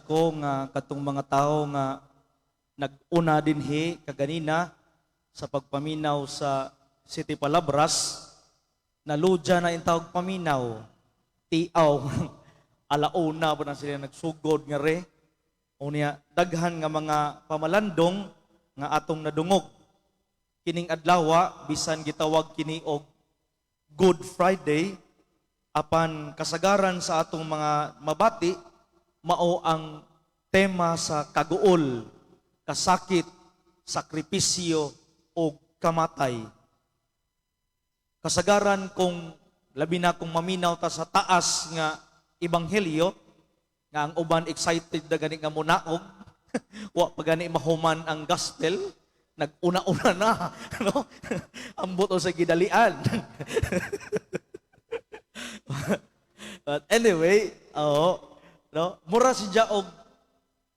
ko nga katong mga tao nga nag-una dinhi kaganina sa pagpaminaw sa City Palabras, naludya na yung tawag paminaw, tiaw, alauna po na sila nagsugod nga re, o niya daghan nga mga pamalandong nga atong nadungog. Kining adlawa, bisan gitawag kini og Good Friday, apan kasagaran sa atong mga mabati, mao ang tema sa kaguol, kasakit, sakripisyo, o kamatay. Kasagaran kung labi na kung maminaw ta sa taas nga ebanghelyo, nga ang uban excited na gani nga munaog, wa pa gani mahuman ang gospel, nag-una-una na, no? Ambot o sa gidalian. But anyway, no? Mura siya og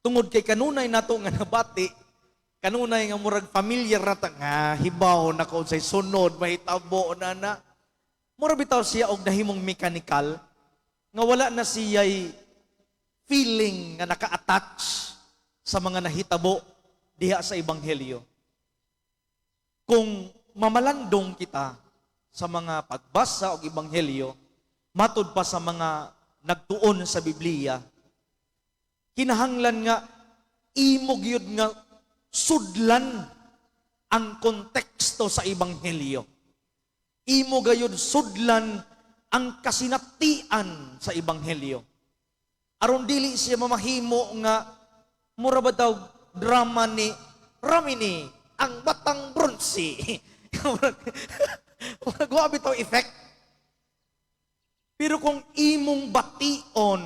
tungod kay kanunay nato nga nabati, kanunay nga murag familiar na nga hibaw na kung say sunod, mahitabo na. Mura bitaw siya og nahimong mechanical, nga wala na siya'y feeling nga naka-attach sa mga nahitabo diha sa ebanghelyo. Kung mamalandong kita sa mga pagbasa og ebanghelyo, matud pa sa mga nagtuon sa Biblia, kinahanglan nga imog yun nga sudlan ang konteksto sa ebanghelyo. Imo gayud sudlan ang kasinatian sa ebanghelyo. Aron dili siya mamahimo nga mura ba daw drama ni Ramini ang batang bronsi. Magawa bitaw effect. Pero kung imong bation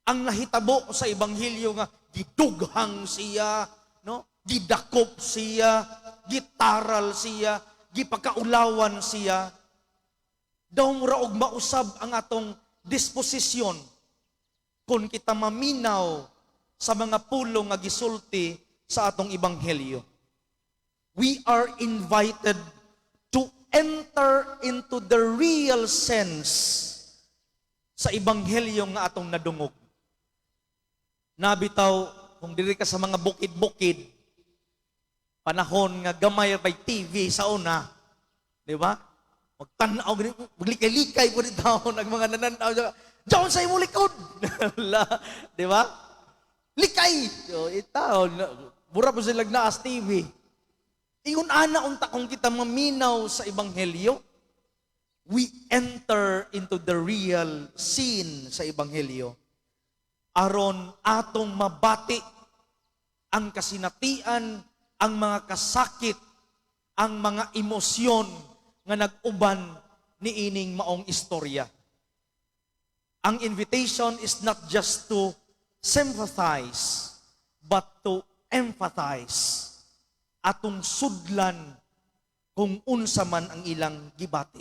ang nahitabo sa ebanghelyo nga gidughang siya, no? Gidakop siya, gitaral siya, gipakaulawan siya, daw mura og mausab ang atong disposisyon kung kita maminaw sa mga pulong nga gisulti sa atong ebanghelyo. We are invited to enter into the real sense sa ebanghelyo nga atong nadungog. Nabitaw, kung diri ka sa mga bukid-bukid, panahon nga gamay by TV sa una, di ba? Magtanaw, maglikay-likay po rin tao, mga nananaw, diyan sa imo likod! Di ba? Likay! So, itaw, mura po sila naas TV. Ingon ana unta kung kita maminaw sa ebanghelyo, we enter into the real scene sa ebanghelyo. Aron atong mabati ang kasinatian, ang mga kasakit, ang mga emosyon nga nag-uban ni ining maong istorya. Ang invitation is not just to sympathize, but to empathize. Atong sudlan kung unsa man ang ilang gibati.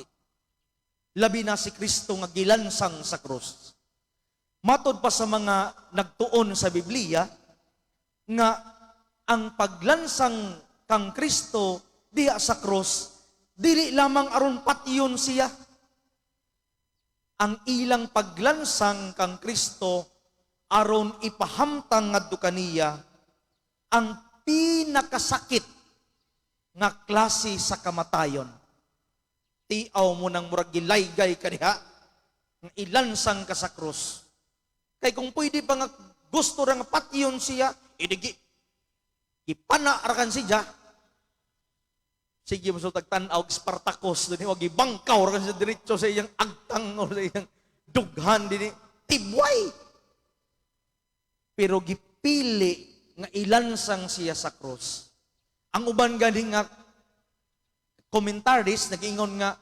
Labi na si Kristo nga gilansang sa krus. Matod pa sa mga nagtuon sa Biblia, nga ang paglansang kang Kristo diha sa krus, dili lamang aron patyon siya. Ang ilang paglansang kang Kristo aron ipahamtang ngadto kaniya ang pinakasakit nga klase sa kamatayon. Tiaw mo nang murag gilaygay ka diha, nga ilansang ka sa krus. Kay kung pwede pa nga gusto ra nga patyon siya, idigi ipana rakan siya. Sige mo sultag tan-aw Spartacus dinhi wag ibangkaw rakan siya diretso sa iyang agtang o sa iyang dughan dinhi tibway. Pero gipili nga ilansang siya sa krus. Ang uban gani nga commentaries nag-ingon nga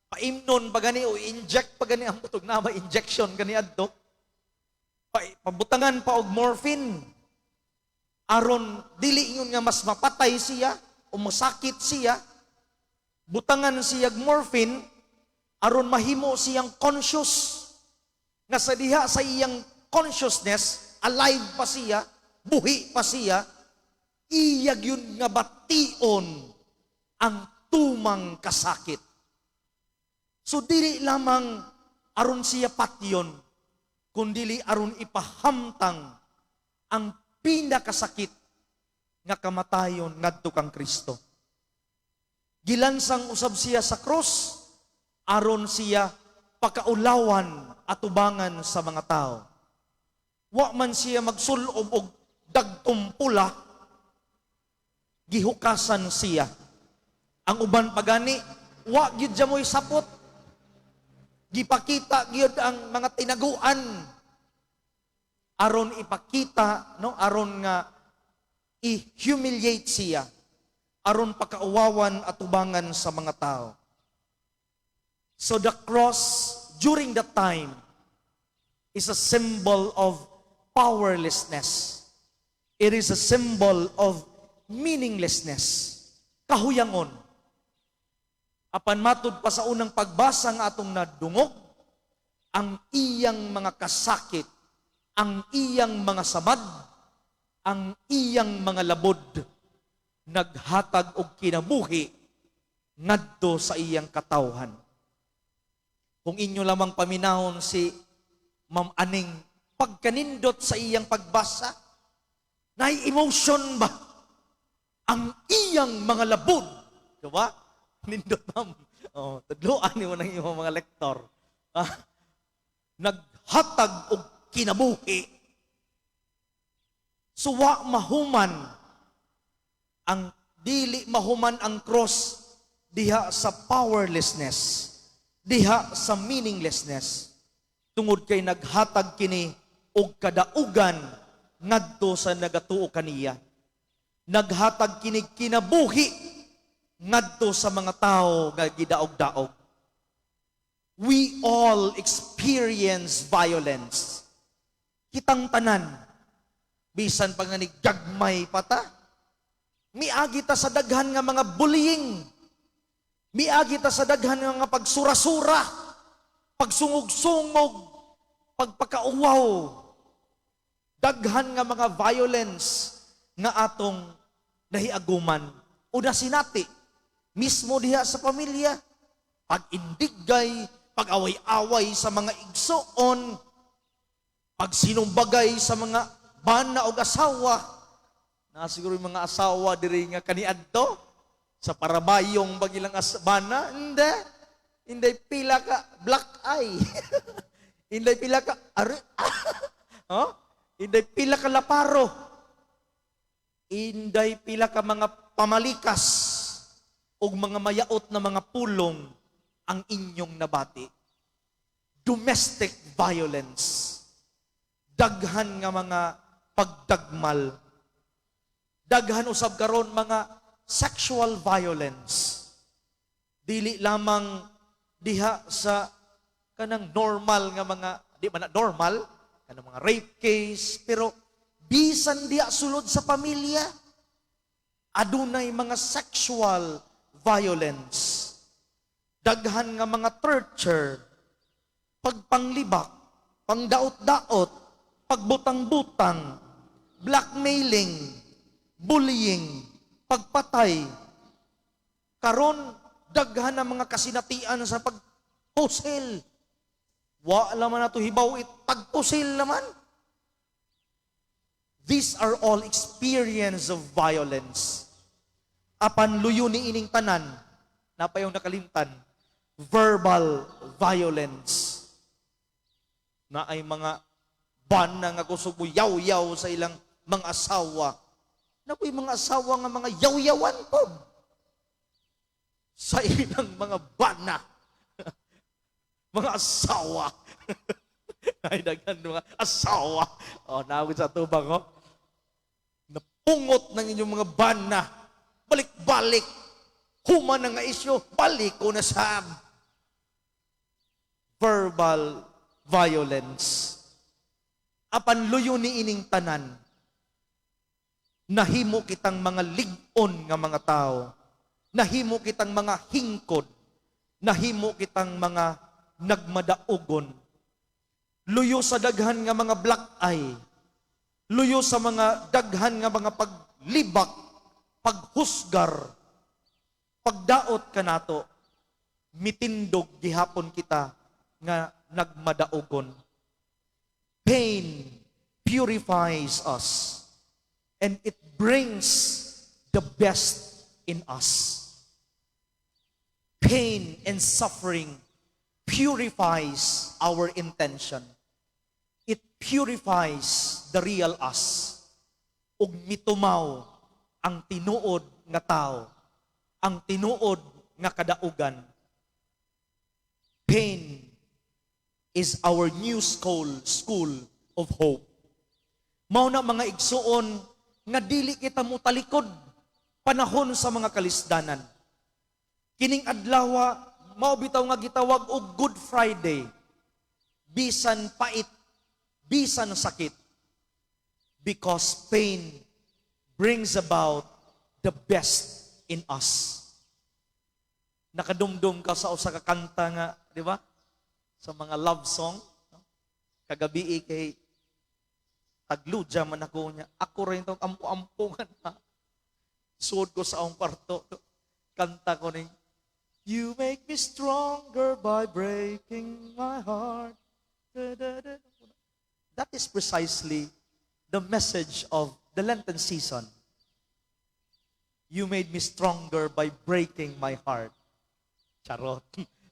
paimnon pa gani o inject pa gani ang butog na injection gani adto. Pabutangan pa og morphine. Aron dili ingon nga mas mapatay siya o masakit siya. Butangan siya morphine aron mahimo siyang conscious. Nga sa diha sa iyang consciousness, alive pa siya, buhi pa siya, iyag yun nga bation ang tumang kasakit. So dili lamang aron siya patyon, kundili aron ipahamtang ang pinakasakit nga kamatayon ngadto kang Kristo. Gilansang usab siya sa cross aron siya pakaulawan atubangan sa mga tao. Wa man siya magsulob og dagtong pula, gihukasan siya. Ang uban pagani, wa gyud siya mo'y sapot. Gipakita gyud ang mga tinaguan aron ipakita, no, aron nga i-humiliate siya, aron pakauwawan atubangan sa mga tao. So the cross during that time is a symbol of powerlessness. It is a symbol of meaninglessness. Kahuyangon. Apan matud pa sa unang pagbasa nga atong nadungog, ang iyang mga kasakit, ang iyang mga samad, ang iyang mga labod, naghatag og kinabuhi ngadto sa iyang katawhan. Kung inyo lamang paminahon si Ma'am Aning, pagkanindot sa iyang pagbasa, na-emotion ba ang iyang mga labod? Diba? Nindot, ma'am. Oh, tadloan niyo ng iyong mga lektor. Naghatag og kinabuhi. Suwa mahuman ang dili mahuman ang cross diha sa powerlessness, diha sa meaninglessness. Tungod kay naghatag kini og kadaugan ngadto sa nagatuo kaniya. Naghatag kini kinabuhi ngadto sa mga tao nga gidaog-daog. We all experience violence. Kitang tanan, bisan pa nga ni gagmay pata, miagi ta sa daghan nga mga bullying, miagi ta sa daghan nga pagsura-sura, pagsungog-sungog, pagpakauwaw, daghan nga mga violence nga atong nahiaguman. Una sinati, mismo diha sa pamilya, pag-indigay, pag-away-away sa mga igsoon, pagsinumbagay sa mga bana o asawa. Na siguro yung mga asawa diri nga kaniadto sa parabayong bagilang bana, hindi pila ka black eye. Hindi pila ka oh? Hindi pila ka laparo. Hindi pila ka mga pamalikas o mga mayaot na mga pulong ang inyong nabati. Domestic violence. Daghan nga mga pagdagmal. Daghan usab karon mga sexual violence. Dili lamang diha sa kanang normal nga mga, di man na normal, kanang mga rape case, pero bisan diha sulod sa pamilya, adunay mga sexual violence. Daghan nga mga torture, pagpanglibak, pangdaot-daot, pagbutang-butang, blackmailing, bullying, pagpatay. Karon daghan ang mga kasinatian sa pagpusil. Wa laman nato hibaw pagpusil naman. These are all experience of violence. Apan luyo ni ining tanan, napayong nakalimtan, verbal violence. Na ay mga bana nga kusog mo yaw-yaw sa ilang mga asawa. Nakoy mga asawa nga mga yaw-yawan po sa ilang mga bana. Mga asawa. Ay, daghan mga asawa. O, nawid sa tubang, o. Napungot ng inyong mga bana. Balik-balik. Human na nga isyo, balik ko na sa verbal violence. Apan luyo ni ining tanan, nahimo kitang mga lig-on nga mga tao, nahimo kitang mga hingkod, nahimo kitang mga nagmadaugon, luyo sa daghan nga mga black eye, luyo sa mga daghan nga mga paglibak, paghusgar, pagdaot kanato, mitindog gihapon kita nga nagmadaugon. Pain purifies us and it brings the best in us. Pain and suffering purifies our intention. It purifies the real us. Ug mitumaw ang tinuod nga tao, ang tinuod nga kadaugan. Pain is our new school of hope. Mao na mga igsuon nga dili kita mo talikod panahon sa mga kalisdanan. Kining adlaw mao bitaw nga gitawag og Good Friday. Bisan pait, bisan sakit. Because pain brings about the best in us. Nakadumdum ka sa usa ka kanta nga, di ba? Sa mga love song, no? Kagabi kay tagluja man ako niya. Ako rin tong ampo-ampungan na. Suod ko sa akong kwarto. Kanta ko ning, you make me stronger by breaking my heart. That is precisely the message of the Lenten season. You made me stronger by breaking my heart. Charot.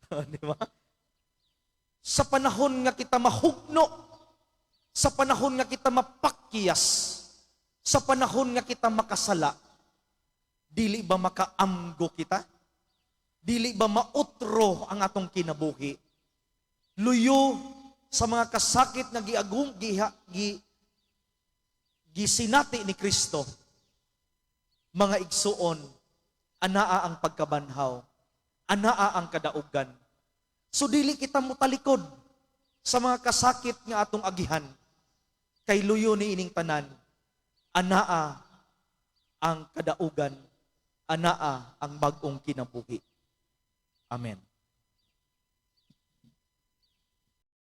Di ba? Sa panahon nga kita mahugno, sa panahon nga kita mapakyas, sa panahon nga kita makasala, dili ba makaamgo kita? Dili ba mautro ang atong kinabuhi? Luyo sa mga kasakit na gisinati ni Kristo, mga igsuon, anaa ang pagkabanhaw, anaa ang kadaugan. So dili kita mo talikod sa mga kasakit nga atong agihan, kay luyo ni ining tanan, anaa ang kadaugan, anaa ang bag-ong kinabuhi. Amen.